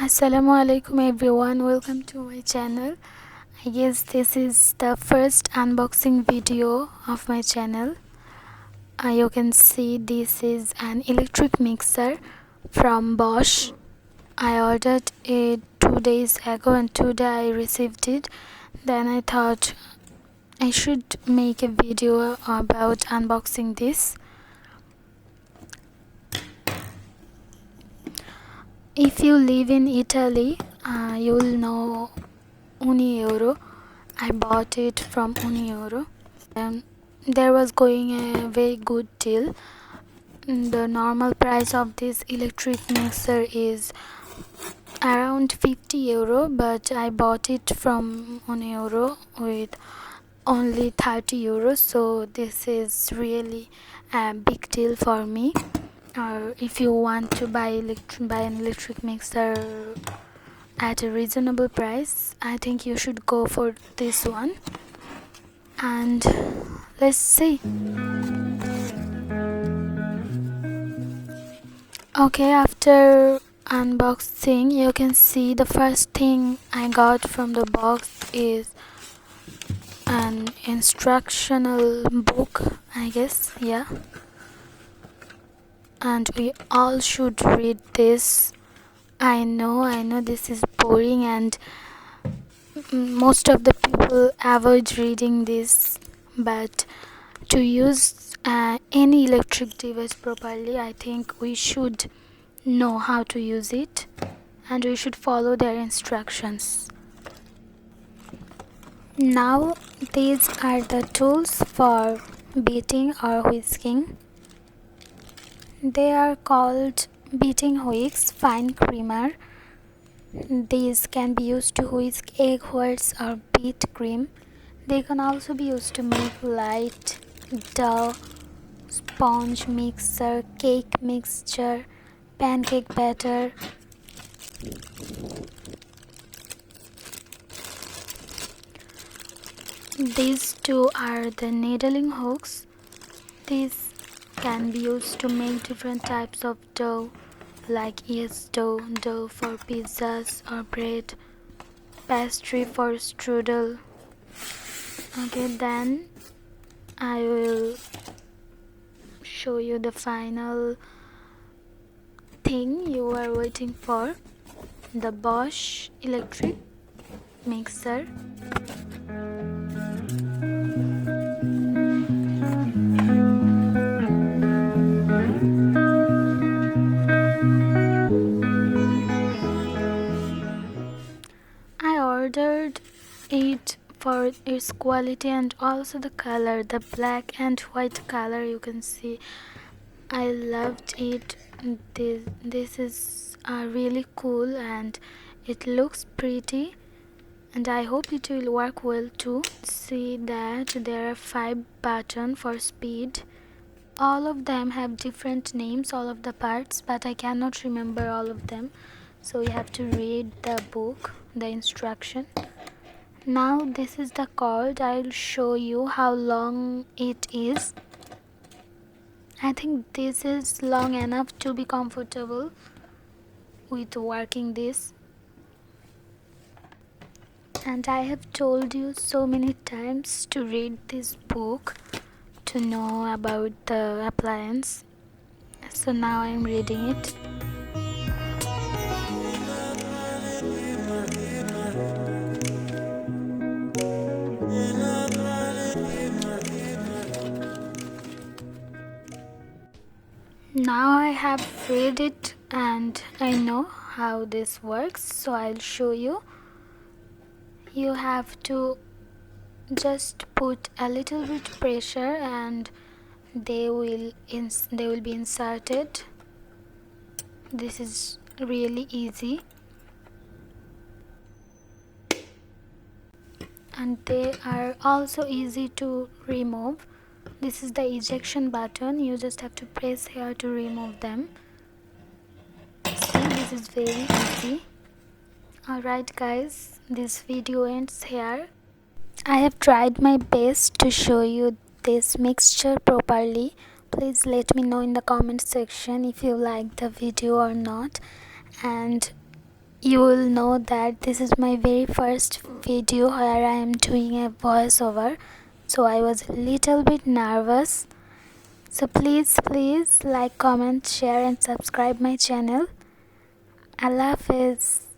Assalamu alaikum everyone, welcome to my channel. I guess this is the first unboxing video of my channel. You can see this is an electric mixer from Bosch. I ordered it 2 days ago and today I received it. Then I thought I should make a video about unboxing this. If you live in Italy, you will know €1. I bought it from €1. There was going a very good deal. The normal price of this electric mixer is around €50, but I bought it from €1 with only €30. So this is really a big deal for me. Or if you want to buy an electric mixer at a reasonable price, I think you should go for this one. And let's see. Okay, after unboxing, you can see the first thing I got from the box is an instructional book, I guess. Yeah, and we all should read this. I know this is boring and most of the people avoid reading this, but to use any electric device properly, I think we should know how to use it and we should follow their instructions. Now these are the tools for beating or whisking. They are called beating whisks, fine creamer. These can be used to whisk egg whites or beat cream. They can also be used to make light dough, sponge mixer, cake mixture, pancake batter. These two are the needling hooks. These can be used to make different types of dough, like dough for pizzas or bread, pastry for strudel. Okay, then I will show you the final thing you are waiting for, the Bosch electric mixer. Ordered it for its quality and also the color, the black and white color. You can see I loved it. This is really cool and it looks pretty, and I hope it will work well too. See that there are 5 buttons for speed. All of them have different names, all of the parts, but I cannot remember all of them, so you have to read the book, the instruction. Now this is the cord. I'll show you how long it is. I think this is long enough to be comfortable with working this. And I have told you so many times to read this book to know about the appliance. So now I'm reading it. Now I have read it and I know how this works, so I'll show you. You have to just put a little bit pressure and they will be inserted. This is really easy, and they are also easy to remove. This is the ejection button. You just have to press here to remove them. See, this is very easy. Alright guys, this video ends here. I have tried my best to show you this mixture properly. Please let me know in the comment section if you like the video or not, and You will know that this is my very first video where I am doing a voiceover, so I was a little bit nervous. So please like, comment, share and subscribe my channel. Allah Hafiz.